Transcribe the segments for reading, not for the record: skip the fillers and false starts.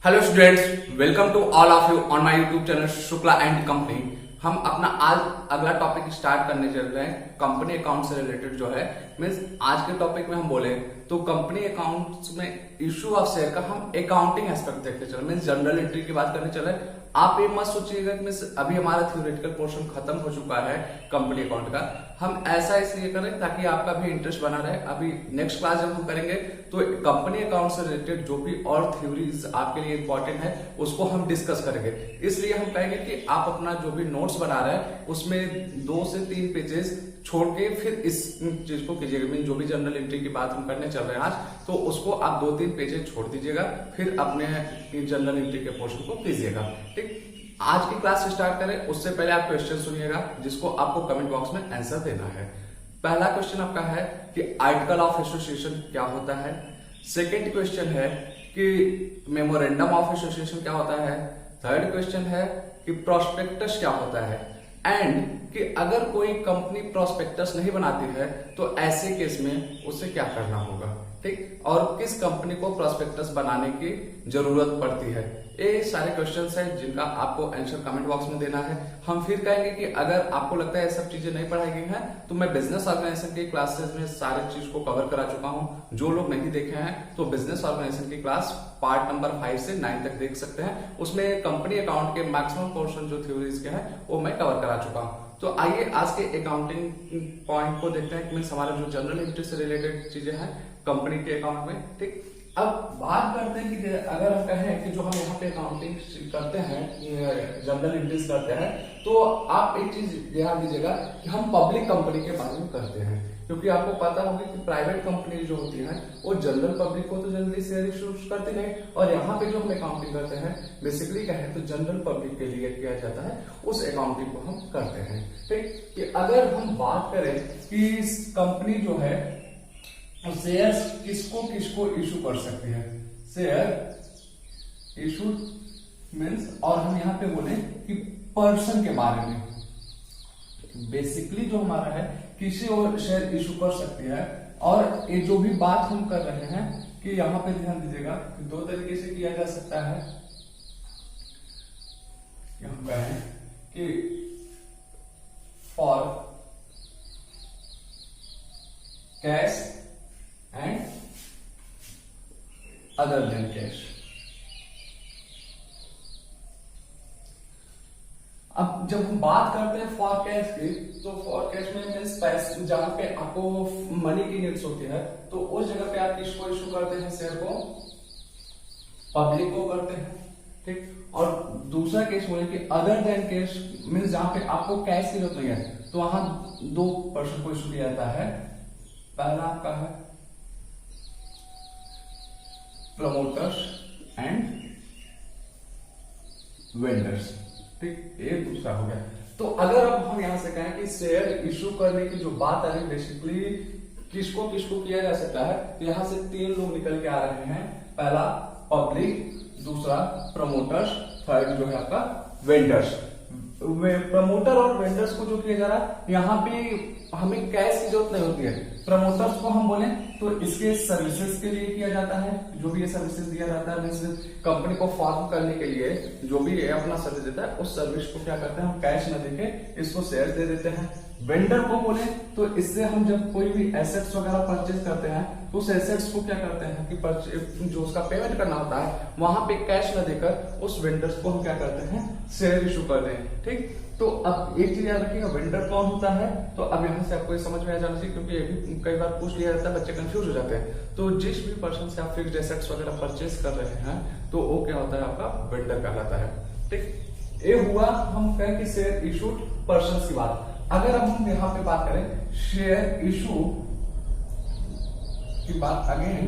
Hello students, welcome to all of you on my YouTube channel Shukla and company. हम अपना आज अगला topic start करने चल रहे हैं कंपनी अकाउंट से रिलेटेड जो है। मीन्स आज के टॉपिक में हम बोले तो कंपनी अकाउंट्स में इशू ऑफ शेयर का हम अकाउंटिंग एस्पेक्ट देखते चले, मीन्स जनरल एंट्री की बात करने चले। आप ये मत सोचिएगा कि मीन्स अभी हमारा थ्योरेटिकल पोर्शन खत्म हो चुका है कंपनी अकाउंट का। हम ऐसा इसलिए करें ताकि आपका भी इंटरेस्ट बना रहे। अभी नेक्स्ट क्लास जब हम करेंगे तो कंपनी अकाउंट से रिलेटेड जो भी और थ्योरीज आपके लिए इंपॉर्टेंट है उसको हम डिस्कस करेंगे। इसलिए हम कहेंगे कि आप अपना जो भी नोट्स बना रहे हैं उसमें 2 से 3 पेजेस छोड़ के फिर इस चीज को कीजिएगा। मीन जो भी जनरल एंट्री की बात हम करने चल रहे हैं आज, तो उसको आप 2-3 पेजेस छोड़ दीजिएगा, फिर अपने जनरल एंट्री के पोर्शन को कीजिएगा। ठीक, आज की क्लास स्टार्ट करें उससे पहले आप क्वेश्चन सुनिएगा जिसको आपको कमेंट बॉक्स में आंसर देना है। पहला क्वेश्चन आपका है कि आर्टिकल ऑफ एसोसिएशन क्या होता है। सेकेंड क्वेश्चन है कि मेमोरेंडम ऑफ एसोसिएशन क्या होता है। थर्ड क्वेश्चन है कि प्रोस्पेक्टस क्या होता है, एंड कि अगर कोई कंपनी प्रोस्पेक्टस नहीं बनाती है तो ऐसे केस में उसे क्या करना होगा। ठीक, और किस कंपनी को प्रोस्पेक्टस बनाने की जरूरत पड़ती है। ये सारे क्वेश्चंस हैं जिनका आपको आंसर कमेंट बॉक्स में देना है। हम फिर कहेंगे कि अगर आपको लगता है ये सब चीजें नहीं पढ़ाई गई हैं तो मैं बिजनेस ऑर्गेनाइजेशन की क्लासेस में सारे चीज को कवर करा चुका हूं। जो लोग नहीं देखे हैं तो बिजनेस ऑर्गेनाइजेशन की क्लास पार्ट नंबर 5 से 9 तक देख सकते हैं। उसमें कंपनी अकाउंट के मैक्सिमम पोर्शन जो थ्योरीज के हैं वो मैं कवर करा चुका हूं। तो आइए आज के अकाउंटिंग पॉइंट को देखते हैं कि हमारा जो जनरल एंट्री से रिलेटेड चीजें हैं कंपनी के अकाउंट में। ठीक, अब बात करते हैं कि अगर हम कहें कि जो हम यहाँ पे अकाउंटिंग करते हैं, जनरल एंट्रीज करते हैं, तो आप एक चीज ध्यान दीजिएगा कि हम पब्लिक कंपनी के बारे में करते हैं। क्योंकि आपको पता होगा कि प्राइवेट कंपनी जो होती है वो जनरल पब्लिक को तो जल्दी शेयर इशू करती नहीं, और यहाँ पे जो हम अकाउंटिंग करते हैं बेसिकली कहें तो जनरल पब्लिक के लिए किया जाता है, उस अकाउंटिंग को हम करते हैं। ठीक, कि अगर हम बात करें कि कंपनी जो है शेयर किसको किसको इशू कर सकती है, शेयर इशू मीन्स, और हम यहाँ पे बोले कि पर्सन के बारे में बेसिकली जो हमारा है किसी और शेयर इशू कर सकती है। और ये जो भी बात हम कर रहे हैं कि यहां पे ध्यान दीजिएगा कि 2 तरीके से किया जा सकता है। हम कहें कि for cash and other than cash. अब जब हम बात करते हैं फॉर कैश की, तो फॉर कैश में मीन्स पैसे, जहां पे आपको मनी की नीड्स होती है तो उस जगह पे आप किसको इशू करते हैं, शेयर को पब्लिक को करते हैं। ठीक, और दूसरा केस बोले कि अदर देन कैश मीन्स जहां पे आपको कैश की जरूरत नहीं है तो वहां 2 पर्सन को इशू किया जाता है। पहला आपका है प्रमोटर्स एंड वेंडर्स। ठीक, ये दूसरा हो गया। तो अगर अब हम यहां से कहें कि शेयर इशू करने की जो बात आ रही है बेसिकली किसको किसको किया जा सकता है, तो यहां से 3 लोग निकल के आ रहे हैं। पहला पब्लिक, दूसरा प्रमोटर्स, थर्ड जो है आपका वेंडर्स। प्रमोटर और वेंडर्स को जो किया जा रहा है यहाँ पे हमें कैश की जरूरत नहीं होती है। प्रमोटर्स को हम बोले तो इसके सर्विसेज के लिए किया जाता है, जो भी ये सर्विसेज दिया जाता है मीन्स कंपनी को फॉर्म करने के लिए जो भी ये अपना सर्विस देता है उस सर्विस को क्या करते हैं हम कैश न देके इसको शेयर दे देते हैं। वेंडर को बोले तो इससे हम जब कोई भी एसेट्स वगैरह परचेज करते हैं तो उस एसेट्स को क्या करते हैं कि जो उसका पेमेंट करना होता है वहां पे कैश न देकर उस वेंडर्स को हम क्या करते हैं शेयर इशू करते हैं। ठीक, तो अब एक चीज याद रखिएगा, वेंडर कौन होता है, तो अब यहाँ से आपको समझ में आ जाना चाहिए क्योंकि ये भी कई बार पूछ लिया जाता है, बच्चे कंफ्यूज हो जाते हैं। तो जिस भी पर्सन से आप फिक्स्ड एसेट्स वगैरह परचेज कर रहे हैं तो वो क्या होता है आपका वेंडर कहलाता है। ठीक, ये हुआ हम कहें कि शेयर इशूड पर्सन की बात। अगर अब हम यहाँ पे बात करें शेयर इशू की बात अगेन,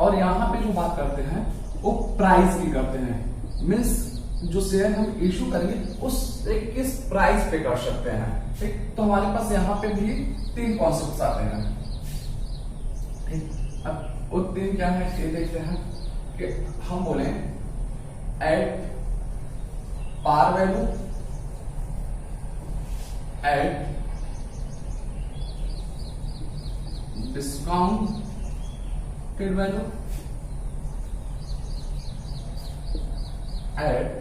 और यहाँ पे जो बात करते हैं वो प्राइस की करते हैं। मीन्स जो शेयर हम इशू करेंगे उस किस प्राइस पे कर सकते हैं। ठीक, तो हमारे पास यहाँ पे भी 3 कॉन्सेप्ट आते हैं। ठीक, अब वो 3 क्या है ये देखते हैं कि हम बोले at par value, at discounted value at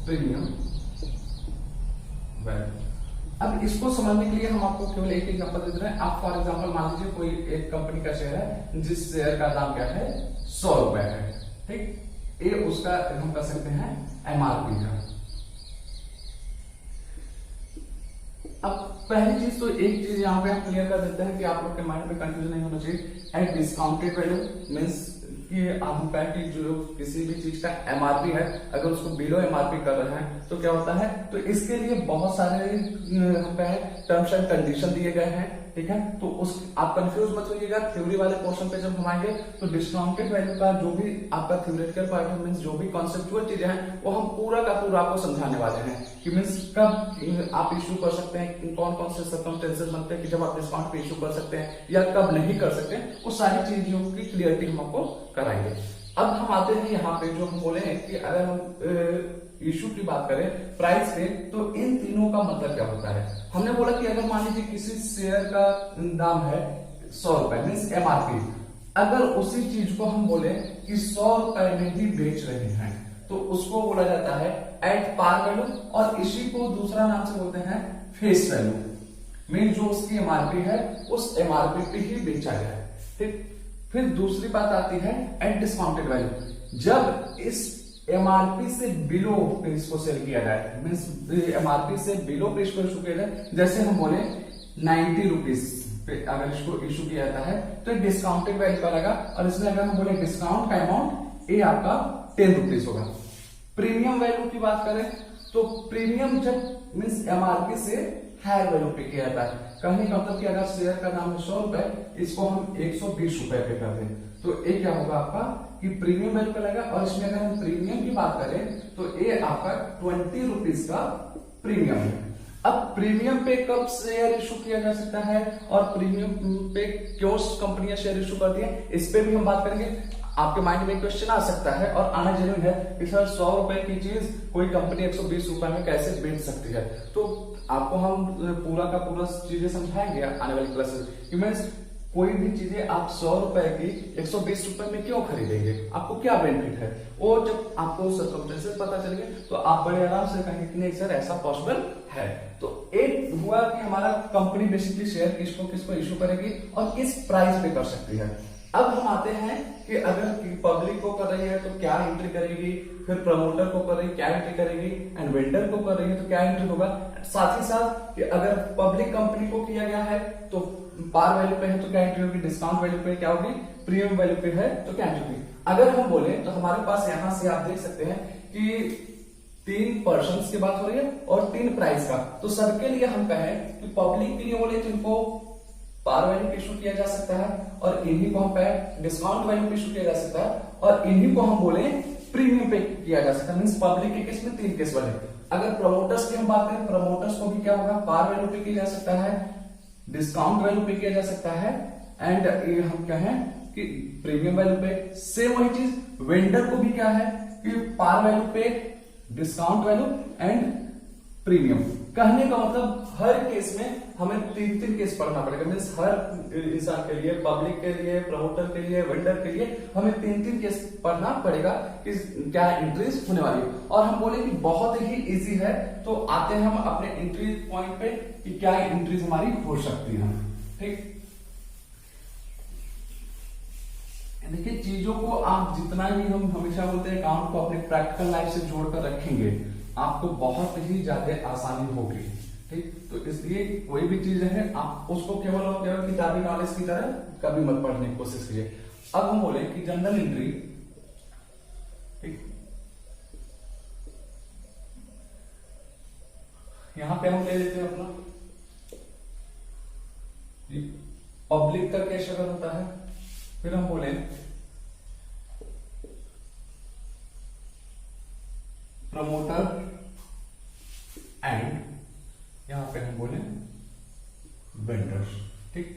premium value. अब इसको समझने के लिए हम आपको केवल एक एग्जांपल दे रहे हैं। आप फॉर एग्जांपल मान लीजिए कोई एक कंपनी का शेयर है जिस शेयर का दाम क्या है 100 रुपए है, ठीक। ये उसका हम कर सकते हैं एमआरपी का। अब पहली चीज तो एक चीज यहाँ पे हम क्लियर कर देते हैं कि आप लोग के माइंड में कंफ्यूजन नहीं होना चाहिए। एट डिस्काउंटेड वैल्यू मीन्स कि हम कहें कि जो किसी भी चीज का एमआरपी है अगर उसको बिलो एमआरपी कर रहे हैं तो क्या होता है, तो इसके लिए बहुत सारे हम कहें टर्म्स एंड कंडीशन दिए गए हैं, ठीक है। तो उस आप कंफ्यूज मत होइएगा, थ्योरी वाले पोर्शन पे जब हम आएंगे तो डिस्काउंटेड वैल्यू का जो भी आपका थ्योरेटिकल पार्ट है मीन्स जो भी कॉन्सेप्चुअल चीजें हैं वो हम पूरा का पूरा आपको समझाने वाले हैं कि मीन्स कब आप इश्यू कर सकते हैं, कौन कौन से सर्कमस्टेंसेस बनते हैं कि जब आप डिस्काउंट पे इश्यू कर सकते हैं या कब नहीं कर सकते हैं, वो सारी चीजों की क्लियरिटी हम आपको कराएंगे। अब हम आते हैं यहाँ पे जो हम बोले हैं कि अगर हम इशू की बात करें प्राइस पे तो इन तीनों का मतलब क्या होता है। हमने बोला कि अगर मान लीजिए किसी शेयर का दाम है 100 रुपए मीन्स एमआरपी, अगर उसी चीज को हम बोले कि 100 रुपए में ही बेच रहे हैं तो उसको बोला जाता है एट पार वैल्यू, और इसी को दूसरा नाम से बोलते हैं फेस वैल्यू। मीन जो उसकी एमआरपी है उस एमआरपी पे ही बेचा गया है, ठीक। फिर दूसरी बात आती है एट डिस्काउंटेड वैल्यू, जब इस एमआरपी से बिलो प्राइस को सेल किया जाए मीन्स एमआरपी से बिलो प्राइस को इशू किया जाए, जैसे हम बोले 90 रुपीज पे अगर इसको इशू किया जाता है तो एक डिस्काउंटेड वैल्यू का लगा, और इसमें अगर हम बोले डिस्काउंट का अमाउंट ये आपका 10 रुपीज होगा। प्रीमियम वैल्यू की बात करें तो प्रीमियम जब मीन्स एमआरपी से हायर वैल्यू पे किया जाता है, कहने का मतलब कि अगर शेयर का दाम है 100 रुपए, इसको हम 120 रुपए पे कर दें तो ये क्या होगा आपका कि प्रीमियम वैल्यू का लगा, और इसमें अगर हम प्रीमियम की बात करें तो ये आपका 20 रुपीज का प्रीमियम है। अब प्रीमियम पे कब शेयर इशू किया जा सकता है और प्रीमियम पे क्यों कंपनियां शेयर इशू करती है, इस पे भी हम बात करेंगे। आपके माइंड में क्वेश्चन आ सकता है और आना जरूरी है कि सर 100 रुपए की चीज कोई कंपनी 120 रुपए में कैसे बेच सकती है, तो आपको हम पूरा का पूरा चीजें समझाएंगे आने वाली क्लासेस। मीन्स कोई भी चीजें आप 100 रुपए की 120 रुपए में क्यों खरीदेंगे, आपको क्या बेनिफिट है, वो जब आपको सर्कमस्टेंसेस पता चलेंगे तो आप बड़े आराम से कहेंगे कि नहीं सर ऐसा पॉसिबल है। तो एक हुआ कि हमारा कंपनी बेसिकली शेयर किसको किसको इशू करेगी और किस प्राइस पे कर सकती है। अब हम आते हैं कि अगर पब्लिक को कर रही है तो क्या एंट्री करेगी, फिर प्रमोटर को कर रही है क्या एंट्री करेगी, एंड वेंडर को कर रही है तो क्या एंट्री होगा। साथ ही साथ कि अगर पब्लिक कंपनी को किया गया है तो पार वैल्यू पे है तो क्या एंट्री होगी, डिस्काउंट वैल्यू पे क्या होगी, प्रीमियम वैल्यू पे है तो क्या एंट्री होगी। अगर हम बोले तो हमारे पास यहां से आप देख सकते हैं कि 3 पर्सन्स की बात हो रही है और 3 प्राइस का, तो सबके लिए हम कहें कि पब्लिक के लिए बोले तो इनको पार वैल्यू पे इशू किया जा सकता है और इन्हीं को हम डिस्काउंट वैल्यू पे इशू किया जा सकता है और इन्हीं को हम बोले प्रीमियम पे किया जा सकता है। मींस पब्लिक के केस में 3 केस बने। अगर प्रमोटर्स की हम बात करें, प्रमोटर्स को भी क्या होगा, पार वैल्यू पे किया जा सकता है, डिस्काउंट वैल्यू पे किया जा सकता है, एंड ये हम क्या है कि प्रीमियम वैल्यू पे। सेम वही चीज वेंडर को भी क्या है कि पार वैल्यू पे, डिस्काउंट वैल्यू एंड प्रीमियम। कहने का मतलब हर केस में हमें 3 केस पढ़ना पड़ेगा। मीन्स हर इंसान के लिए, पब्लिक के लिए, प्रमोटर के लिए, वेंडर के लिए हमें 3 केस पढ़ना पड़ेगा कि क्या एंट्रीज होने वाली है। और हम बोले कि बहुत ही इजी है, तो आते हैं हम अपने एंट्री पॉइंट पे कि क्या एंट्रीज हमारी हो सकती है। ठीक, देखिए चीजों को आप जितना भी, हम हमेशा बोलते हैं काम को अपने प्रैक्टिकल लाइफ से जोड़कर रखेंगे आपको बहुत ही ज्यादा आसानी होगी। ठीक, तो इसलिए कोई भी चीज है आप उसको केवल और केवल किताबी नॉलेज की तरह कभी मत पढ़ने की कोशिश कीजिए। अब हम बोले कि जनरल एंट्री, ठीक, यहां पे हम ले लेते हैं अपना पब्लिक का कैश अगर होता है, फिर हम बोले प्रमोटर एंड यहां पे हम बोले वेंडर्स। ठीक,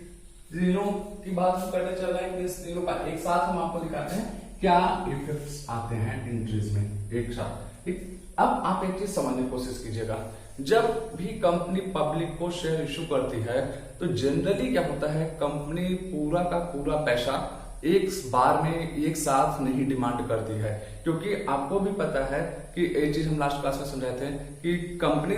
तीनों की बात हम करने चल रहे हैं, इस तीनों का एक साथ हम आपको दिखाते हैं क्या इफेक्ट्स आते हैं एंट्रीज में एक साथ। ठीक, अब आप एक चीज समझने की कोशिश कीजिएगा, जब भी कंपनी पब्लिक को शेयर इशू करती है तो जनरली क्या होता है, कंपनी पूरा का पूरा पैसा एक बार में एक साथ नहीं डिमांड करती है, क्योंकि आपको भी पता है कि एक चीज हम लास्ट क्लास में समझाए थे कि कंपनी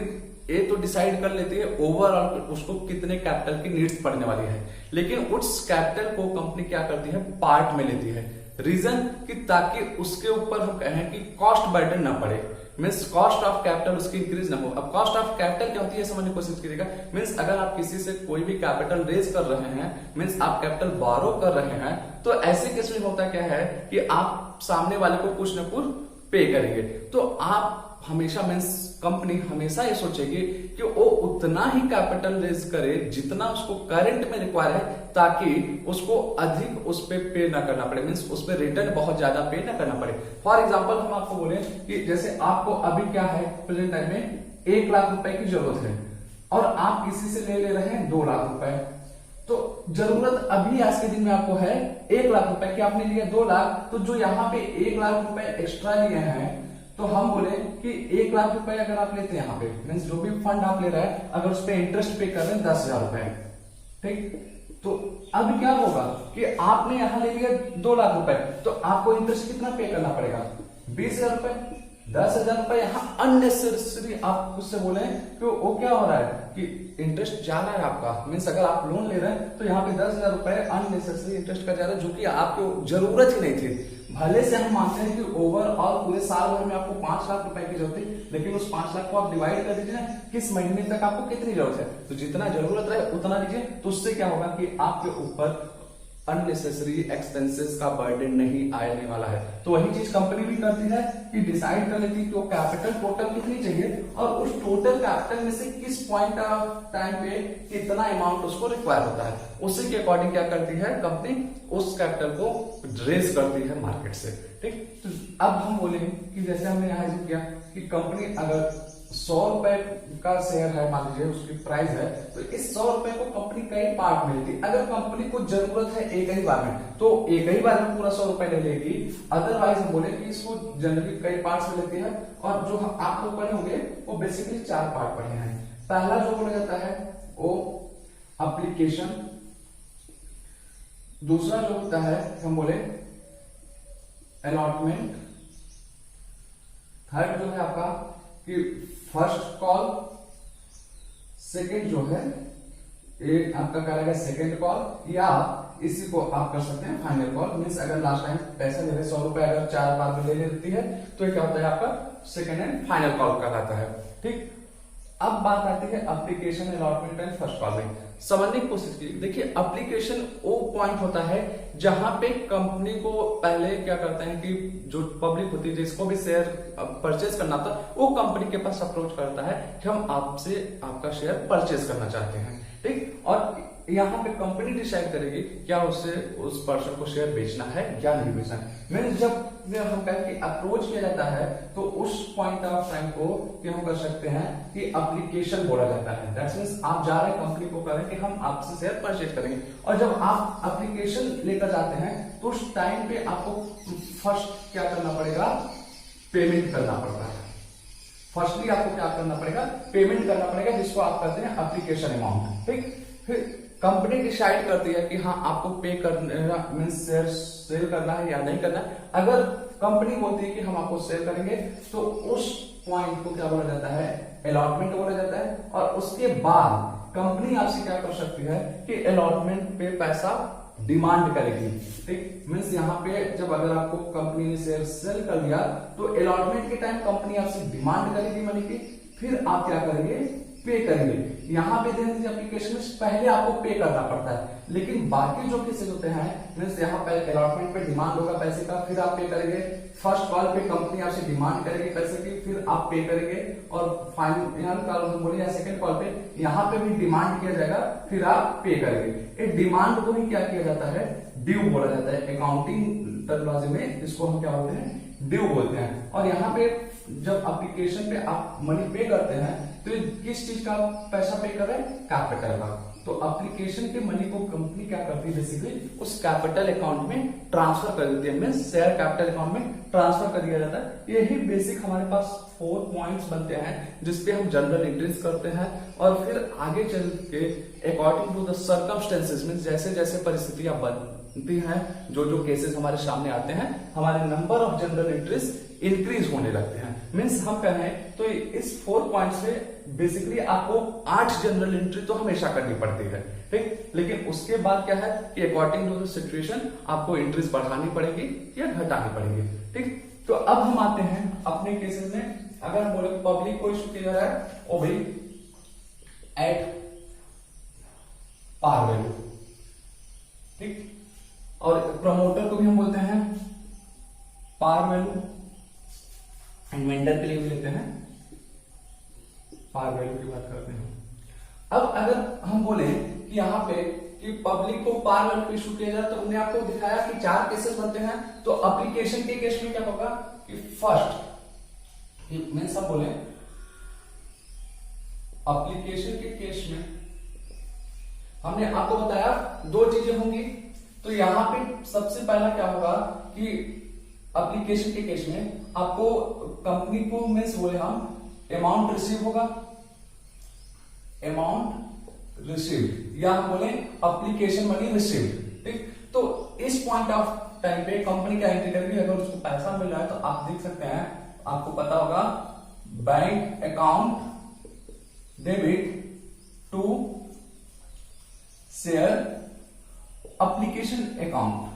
ये तो डिसाइड कर लेती है ओवरऑल उसको कितने कैपिटल की नीड्स पड़ने वाली है, लेकिन उस कैपिटल को कंपनी क्या करती है, पार्ट में लेती है। रीजन कि ताकि उसके ऊपर हम कहें कि कॉस्ट बर्डन ना पड़े, मीन्स कॉस्ट ऑफ कैपिटल उसकी इंक्रीज ना हो। अब कॉस्ट ऑफ कैपिटल क्या होती है समझने की कोशिश कीजिएगा। मीन्स अगर आप किसी से कोई भी कैपिटल रेज कर रहे हैं, मीन्स आप कैपिटल बोरो कर रहे हैं, तो ऐसे केस में होता क्या है कि आप सामने वाले को कुछ ना कुछ पे करेंगे। तो आप हमेशा मीन्स कंपनी हमेशा ये सोचेगी कि वो उतना ही कैपिटल रेज करे जितना उसको करंट में रिक्वायर है, ताकि उसको अधिक उस पे ना करना पड़े, मीन्स उस पे रिटर्न बहुत ज्यादा पे ना करना पड़े। फॉर एग्जांपल हम आपको बोले कि जैसे आपको अभी क्या है प्रेजेंट टाइम में 1 लाख रुपए की जरूरत है और आप किसी से ले रहे हैं 2 लाख रुपए, तो जरूरत अभी आज के दिन में आपको है 1 लाख रुपए की, आपने लिया 2 लाख, तो जो यहाँ पे 1 लाख रुपए एक्स्ट्रा लिए हैं, तो हम बोले कि 1 लाख रुपए अगर आप लेते हैं यहाँ पे, मीन्स जो भी फंड आप ले रहे हैं अगर उस पर इंटरेस्ट पे कर रहे हैं 10,000 रुपए, ठीक, तो अब क्या होगा कि आपने यहां ले लिया 2 लाख रुपए, तो आपको इंटरेस्ट कितना पे करना पड़ेगा, 20,000 रुपए, 10,000 रुपए यहाँ अननेसेसरी आप उससे बोले कि वो क्या हो रहा है कि इंटरेस्ट जा रहा है आपका, मीन्स अगर आप लोन ले रहे हैं तो यहाँ पे 10,000 रुपए अननेसेसरी इंटरेस्ट का जा रहा है, जो कि आपको जरूरत ही नहीं थी। भले से हम मानते हैं कि ओवरऑल पूरे साल भर में आपको 5 लाख रुपए की जरूरत है, लेकिन उस 5 लाख को आप डिवाइड कर दीजिए ना, किस महीने तक आपको कितनी जरूरत है, तो जितना जरूरत रहे उतना लीजिए। तो उससे क्या होगा कि आपके ऊपर अननेसेसरी एक्सपेंसेस का बर्डन नहीं आने वाला है। तो वही चीज कंपनी भी करती है कि डिसाइड कर लेती है कि वो कैपिटल टोटल कितनी चाहिए और उस टोटल कैपिटल में से किस पॉइंट ऑफ टाइम पे कितना अमाउंट उसको रिक्वायर होता है, उसी के अकॉर्डिंग क्या करती है कंपनी, उस कैपिटल को रेज करती है मार्केट से। ठीक, तो अब हम बोलेंगे कि जैसे हमने यहाँ किया कि कंपनी अगर 100 रुपए का शेयर है, मान लीजिए उसकी प्राइस है, तो इस 100 रुपए को कंपनी कई पार्ट में लेती है। अगर कंपनी को जरूरत है एक ही बार में, तो एक ही बार में पूरा 100 रुपए ले लेगी। अदरवाइज हम बोले कि इसको जनरली कई पार्ट में लेती है, और जो आप लोग पढ़े होंगे वो बेसिकली 4 पार्ट पढ़े हैं। पहला जो बोला जाता है वो एप्लीकेशन, दूसरा जो होता है हम बोले अलॉटमेंट, थर्ड जो है आपका कि फर्स्ट कॉल, सेकंड जो है ये आपका करेगा सेकंड कॉल, या इसी को आप कर सकते हैं फाइनल कॉल। मीन्स अगर लास्ट टाइम पैसा ले रहे 100 रुपए अगर 4 बार में ले लेती है तो क्या होता है आपका सेकंड एंड फाइनल कॉल कहलाता है। ठीक, अब बात आती है application, allotment and first call में। समझने की कोशिश कीजिए। देखिए एप्लीकेशन वो पॉइंट होता है जहां पे कंपनी को पहले क्या करते हैं कि जो पब्लिक होती है जिसको भी शेयर परचेज करना था, वो कंपनी के पास अप्रोच करता है कि हम आपसे आपका शेयर परचेज करना चाहते हैं। ठीक, और यहाँ पे कंपनी डिसाइड करेगी क्या उससे उस पर्सन को शेयर बेचना है या नहीं बेचना है। मीन्स जब हम कहें कि अप्रोच किया जाता है तो उस पॉइंट ऑफ टाइम को क्या हम कर सकते हैं कि एप्लीकेशन बोला जाता है। दैट्स मीन्स आप जा रहे हैं कंपनी को कह रहे हैं कि हम आपसे शेयर परचेज करेंगे, और जब आप एप्लीकेशन लेकर जाते हैं तो उस टाइम पे आपको फर्स्ट क्या करना पड़ेगा, पेमेंट करना पड़ता है। फर्स्टली आपको क्या करना पड़ेगा, पेमेंट करना पड़ेगा, जिसको आप कहते हैं एप्लीकेशन अमाउंट। ठीक, फिर कंपनी डिसाइड करती है कि हाँ आपको पे करना मीन्स शेयर सेल करना है या नहीं करना। अगर कंपनी बोलती है कि हम आपको सेल करेंगे तो उस पॉइंट को क्या बोला जाता है, अलॉटमेंट बोला जाता है। और उसके बाद कंपनी आपसे क्या कर सकती है कि अलॉटमेंट पे पैसा डिमांड करेगी। ठीक, मीन्स यहाँ पे जब अगर आपको कंपनी ने शेयर सेल कर दिया तो अलॉटमेंट के टाइम कंपनी आपसे डिमांड करेगी मनी की, फिर आप क्या करेंगे, पे करेंगे। यहाँ पे एप्लीकेशन में पहले आपको पे करना पड़ता है, लेकिन बाकी जो केसेस होते हैं मीन्स यहाँ पे अलॉटमेंट पे डिमांड होगा पैसे का, फिर आप पे करेंगे। फर्स्ट कॉल पे कंपनी आपसे डिमांड करेगी पैसे की, फिर आप पे करेंगे। और फाइनल कॉल बोलिए या सेकंड कॉल पे यहाँ पे भी डिमांड किया जाएगा, फिर आप पे करेंगे। ये डिमांड को ही क्या किया जाता है, ड्यू बोला जाता है। अकाउंटिंग टर्मिनोलॉजी में इसको हम क्या बोलते हैं, ड्यू बोलते हैं। और यहाँ पे जब एप्लीकेशन पे आप मनी पे करते हैं तो किस चीज का पैसा पे कर रहे हैं, कैपिटल का। तो एप्लीकेशन के मनी को कंपनी क्या करती है, बेसिकली उस कैपिटल अकाउंट में ट्रांसफर कर देती है। मींस शेयर कैपिटल अकाउंट में ट्रांसफर कर दिया जाता है। यही बेसिक हमारे पास 4 पॉइंट्स बनते हैं जिसपे हम जनरल एंट्रीज करते हैं, और फिर आगे चल के according to the circumstances means जैसे जैसे परिस्थितियां बनती है, जो जो केसेस हमारे सामने आते हैं, हमारे number of general entries increase होने लगते हैं। मीन्स हम कहें तो इस 4 पॉइंट से बेसिकली आपको 8 जनरल एंट्री तो हमेशा करनी पड़ती है, ठीक। लेकिन उसके बाद क्या है कि अकॉर्डिंग टू द सिचुएशन आपको एंट्रीज बढ़ानी पड़ेगी या घटानी पड़ेगी, ठीक। तो अब हम आते हैं अपने केसेस में। अगर हम बोले पब्लिक को इशू किया जा रहा है ओ भाई एट पार वैल्यू, ठीक। और प्रमोटर को भी हम बोलते हैं पार वैल्यू, एंड वेंडर के लिए भी लेते हैं पार वैल्यू की बात करते हैं। अब अगर हम बोले कि यहाँ पे कि पब्लिक को पार वैल्यू पे इशू किया जाए, तो हमने आपको दिखाया कि 4 केसेस बनते हैं। तो एप्लीकेशन के केस में क्या होगा कि फर्स्ट मीन्स हम बोले एप्लीकेशन के केस में हमने आपको बताया 2 चीजें होंगी। तो यहां पे सबसे पहला क्या होगा कि एप्लीकेशन के केस में आपको कंपनी को मीन्स बोले हम अमाउंट रिसीव होगा, अमाउंट रिसीव, या हम बोले एप्लीकेशन मनी रिसीव, ठीक। तो इस पॉइंट ऑफ टाइम पे कंपनी क्या एंट्री करेगी, अगर उसको पैसा मिल रहा है तो आप देख सकते हैं, आपको पता होगा bank account debit to share application account,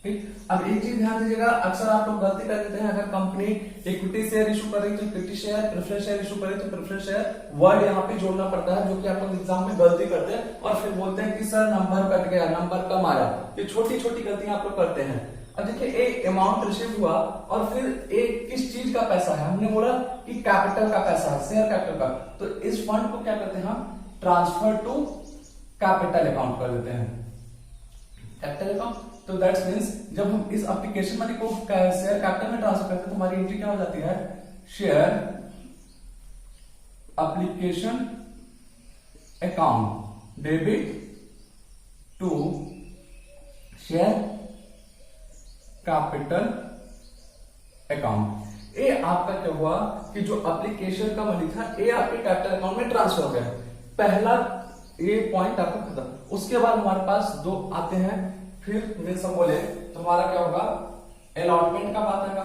ठीक। अब एक चीज ध्यान दीजिएगा, अक्सर आप लोग गलती कर देते हैं, अगर कंपनी इक्विटी शेयर इशू कर रही तो equity share, preference share issue करे तो प्रेफरेंस शेयर, वर्ड यहाँ पे जोड़ना पड़ता है, जो कि आप लोग एग्जाम में गलती करते हैं और फिर बोलते हैं कि सर नंबर कट गया, नंबर कम आया। ये छोटी छोटी गलतियां आप लोग करते हैं। अब देखिए एक अमाउंट रिसीव हुआ और फिर एक किस चीज का पैसा है, हमने बोला कि कैपिटल का पैसा है, शेयर कैपिटल का। तो इस फंड को क्या करते हैं हम, ट्रांसफर टू कैपिटल अकाउंट कर देते हैं, कैपिटल अकाउंट। तो दैट्स मीन्स जब हम इस एप्लीकेशन मनी को शेयर कैपिटल में ट्रांसफर करते हैं तो हमारी एंट्री क्या हो जाती है, share application account debit to share capital account. ये आपका क्या हुआ कि जो एप्लीकेशन का मनी था ये आपके कैपिटल अकाउंट में ट्रांसफर हो गया। पहला ये पॉइंट आपका खत्म। उसके बाद हमारे पास 2 आते हैं, फिर मीन्स हम बोले तो हमारा क्या होगा, अलॉटमेंट का बात आएगा।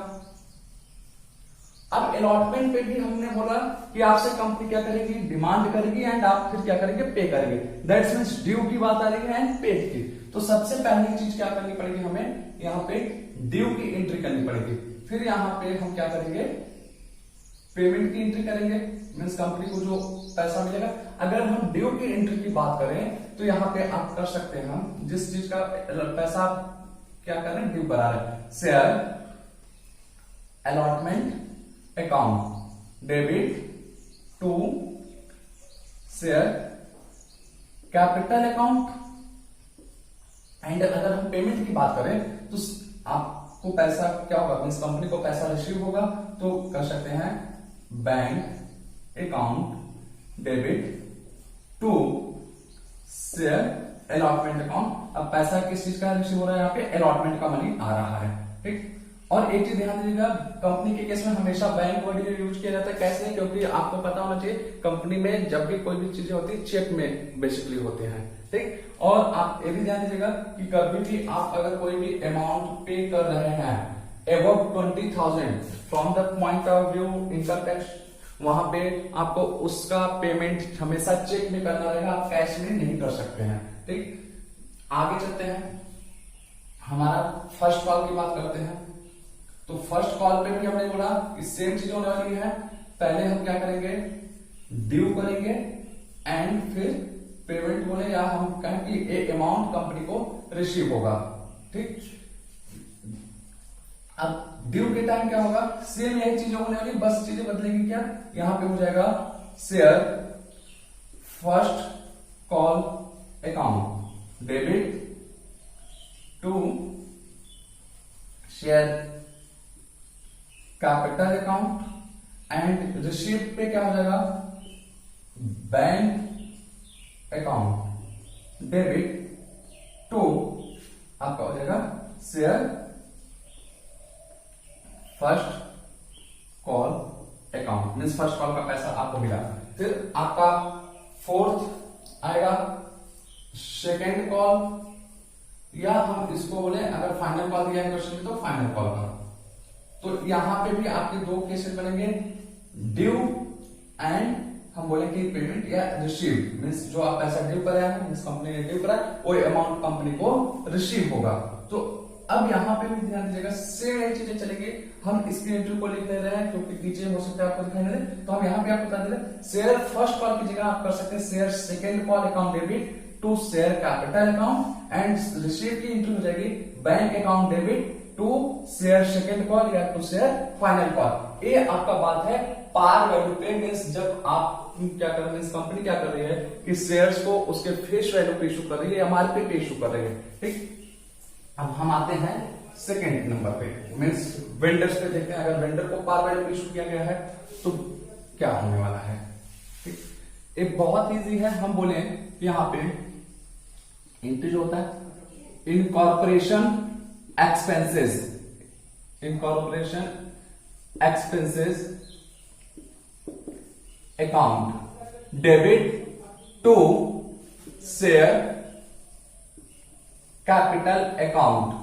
अब अलॉटमेंट पे भी हमने बोला कि आपसे कंपनी क्या करेगी, डिमांड करेगी एंड आप फिर क्या करेंगे, पे करेंगे। दैट्स मीन्स ड्यू की बात आ रही है एंड पेड की। तो सबसे पहली चीज क्या करनी पड़ेगी, हमें यहाँ पे ड्यू की एंट्री करनी पड़ेगी। फिर यहाँ पे हम क्या करेंगे, पेमेंट की एंट्री करेंगे, मीन्स कंपनी को जो पैसा मिलेगा। अगर हम ड्यू की एंट्री की बात करें तो यहाँ पे आप कर सकते हैं, हम जिस चीज का पैसा आप क्या कर रहे हैं, ड्यू करा रहे हैं, share allotment account debit to share capital account. And अगर हम पेमेंट की बात करें तो आपको पैसा क्या होगा, मीन्स कंपनी को पैसा रिसीव होगा, तो कर सकते हैं bank account debit to share allotment account. अब पैसा किस चीज का रिसीव हो रहा है, यहाँ पे अलॉटमेंट का मनी आ रहा है, ठीक। और एक चीज ध्यान दीजिएगा, कंपनी के केस में हमेशा बैंक वर्ड यूज किया जाता है। कैसे, क्योंकि आपको पता होना चाहिए कंपनी में जब भी कोई भी चीजें होती है चेक में बेसिकली होते हैं, ठीक। और आप ये भी ध्यान दीजिएगा कि कभी भी आप अगर कोई भी अमाउंट पे कर रहे हैं above 20,000 from the point of view income tax, वहां पे आपको उसका पेमेंट हमेशा चेक में करना रहेगा, आप कैश में नहीं कर सकते हैं, ठीक। आगे चलते हैं, हमारा फर्स्ट कॉल की बात करते हैं। तो फर्स्ट कॉल पे भी हमने बोला कि सेम चीज होने वाली है। पहले हम क्या करेंगे, ड्यू करेंगे एंड फिर पेमेंट बोले, या हम कहें कि एक अमाउंट कंपनी को रिसीव होगा, ठीक। अब ड्यू के टाइम क्या होगा, सेम यही चीज होने वाली, बस चीजें बदलेंगी। क्या, यहां पे हो जाएगा share first call account debit to share capital account and receive पे क्या हो जाएगा, बैंक अकाउंट डेबिट टू आपका हो जाएगा share first call account, means first call का पैसा आपको मिला। फिर आपका फोर्थ आएगा सेकेंड कॉल, या हम इसको बोले अगर फाइनल कॉल दिया है क्वेश्चन में तो फाइनल कॉल का। तो यहाँ पे भी आपके दो केसेस बनेंगे, ड्यू एंड हम बोलेंगे पेमेंट या रिसीव, मीन्स जो आप पैसा ड्यू कराया है, मीन्स कंपनी ने ड्यू करा वो अमाउंट कंपनी को रिसीव होगा। तो अब यहाँ पे भी ध्यान दीजिएगा, सेम यही चीजें चलेंगी। हम इसकी एंट्री को लिख दे रहे हैं क्योंकि पीछे हो सकता है आपको दिखाई दे, तो हम यहाँ पे आपको बता दे रहे हैं शेयर फर्स्ट कॉल की जगह आप कर सकते हैं share second call account debit to share capital account and receive की एंट्री हो जाएगी bank account debit to share second call या टू शेयर फाइनल कॉल। ये आपका बात है पार वैल्यू पे, मीन्स जब आप क्या कर रहे हैं, कंपनी क्या कर रही है कि शेयर्स को उसके फेस वैल्यू पे इशू कर रही है, एमआरपी पे इशू कर रही है। ठीक, अब हम आते हैं सेकेंड नंबर पे, मीन्स वेंडर्स पे देखते हैं। अगर वेंडर को पार वैल्यू इशू किया गया है तो क्या होने वाला है। ठीक, एक बहुत इजी है, हम बोले यहाँ पे एंट्री जो होता है incorporation expenses, incorporation expenses account debit to share capital account.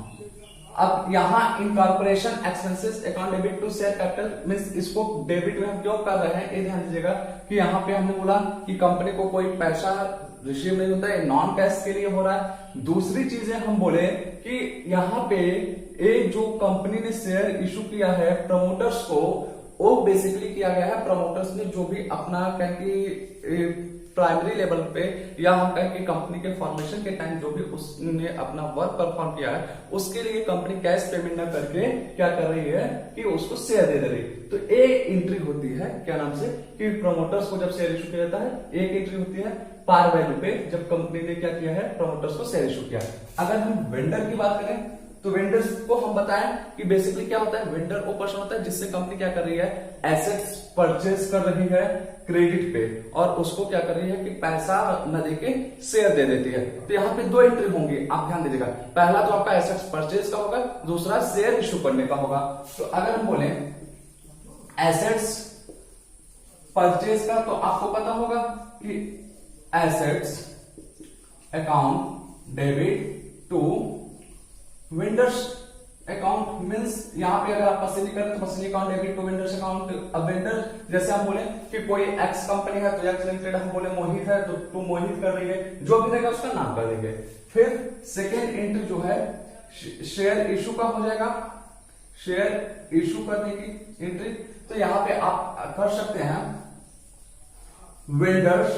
अब यहां incorporation expenses account debit to share capital means इसको डेबिट में हम क्यों कर रहे हैं, ये ध्यान दीजिएगा कि यहाँ पे हमने बोला कि कंपनी को कोई पैसा रिसीव नहीं होता है, नॉन कैश के लिए हो रहा है। दूसरी चीजें हम बोले कि यहाँ पे एक जो कंपनी ने शेयर इशू किया है प्रमोटर्स को, वो बेसिकली किया गया है प्रमोटर्स ने जो भी अपना कहीं प्राइमरी लेवल पे या हम कहें कि कंपनी के फॉर्मेशन के टाइम जो भी उसने अपना वर्क परफॉर्म किया है उसके लिए कंपनी कैश पेमेंट ना करके क्या कर रही है कि उसको शेयर दे रही है। तो एक एंट्री होती है क्या नाम से कि प्रमोटर्स को जब शेयर इशू किया जाता है, एक एंट्री होती है पार वैल्यू पे जब कंपनी ने क्या किया है प्रमोटर्स को शेयर इशू किया। अगर हम वेंडर की बात करें तो वेंडर्स को हम बताएं कि बेसिकली क्या होता है, वेंडर वो पर्सन होता है जिससे कंपनी क्या कर रही है एसेट्स परचेज कर रही है क्रेडिट पे और उसको क्या कर रही है कि पैसा न देके शेयर दे देती है। तो यहाँ पे दो एंट्री होंगी, आप ध्यान दीजिएगा। पहला तो आपका एसेट्स परचेज का होगा, दूसरा शेयर इशू करने का होगा। तो अगर हम बोले एसेट्स परचेज का तो आपको पता होगा कि assets account debit to vendors account means यहाँ पे अगर आप मशीनी करें तो machinery account debit to vendors account. अब वेंडर जैसे हम बोले कि कोई एक्स कंपनी है तो एक्स लिमिटेड, हम बोले मोहित है तो टू मोहित कर देंगे, जो भी रहेगा उसका नाम कर देंगे। फिर सेकेंड एंट्री जो है शेयर इशू का हो जाएगा, शेयर इशू करने की एंट्री। तो यहाँ पे आप कर सकते हैं vendors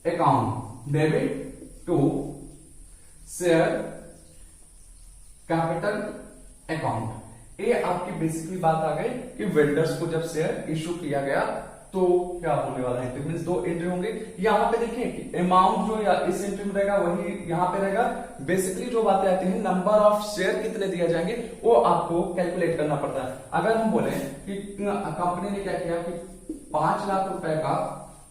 account debit to share capital account. ये आपकी बेसिकली बात आ गई कि वेंडर्स को जब शेयर इशू किया गया तो क्या होने वाला है, मीन्स दो एंट्री होंगे। यहाँ पे देखिए कि अमाउंट जो या इस एंट्री में रहेगा वही यहाँ पे रहेगा। बेसिकली जो बातें आती हैं नंबर ऑफ शेयर कितने दिए जाएंगे वो आपको कैलकुलेट करना पड़ता है। अगर हम बोले कि कंपनी ने क्या किया कि 5 लाख रुपए का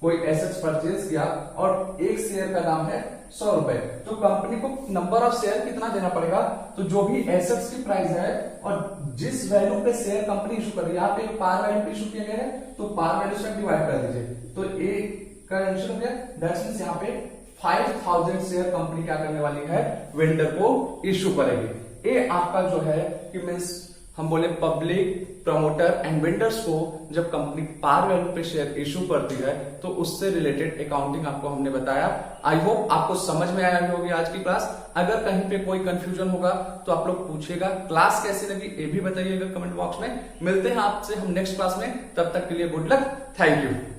कोई एसेट्स परचेज किया और एक शेयर का दाम है 100 रुपए, तो कंपनी को नंबर ऑफ शेयर कितना देना पड़ेगा, तो जो भी एसेट्स की प्राइस है और जिस वैल्यू पे शेयर कंपनी इशू कर रही है, यहाँ पे पार वैल्यू पे इशू किया गया है तो पार वैल्यू से डिवाइड कर दीजिए। तो एक का आंसर हो गया, दैट्स मींस यहाँ पे 5000 शेयर कंपनी क्या करने वाली है वेंडर को इशू करेगी। ये आपका जो है कि मीन्स हम बोले पब्लिक प्रमोटर एंड वेंडर्स को जब कंपनी पार वैल्यू पे शेयर इशू करती है तो उससे रिलेटेड अकाउंटिंग आपको हमने बताया। आई होप आपको समझ में आया होगी आज की क्लास। अगर कहीं पे कोई कंफ्यूजन होगा तो आप लोग पूछिएगा। क्लास कैसी लगी ये भी बताइएगा कमेंट बॉक्स में। मिलते हैं आपसे हम नेक्स्ट क्लास में, तब तक के लिए गुड लक, थैंक यू।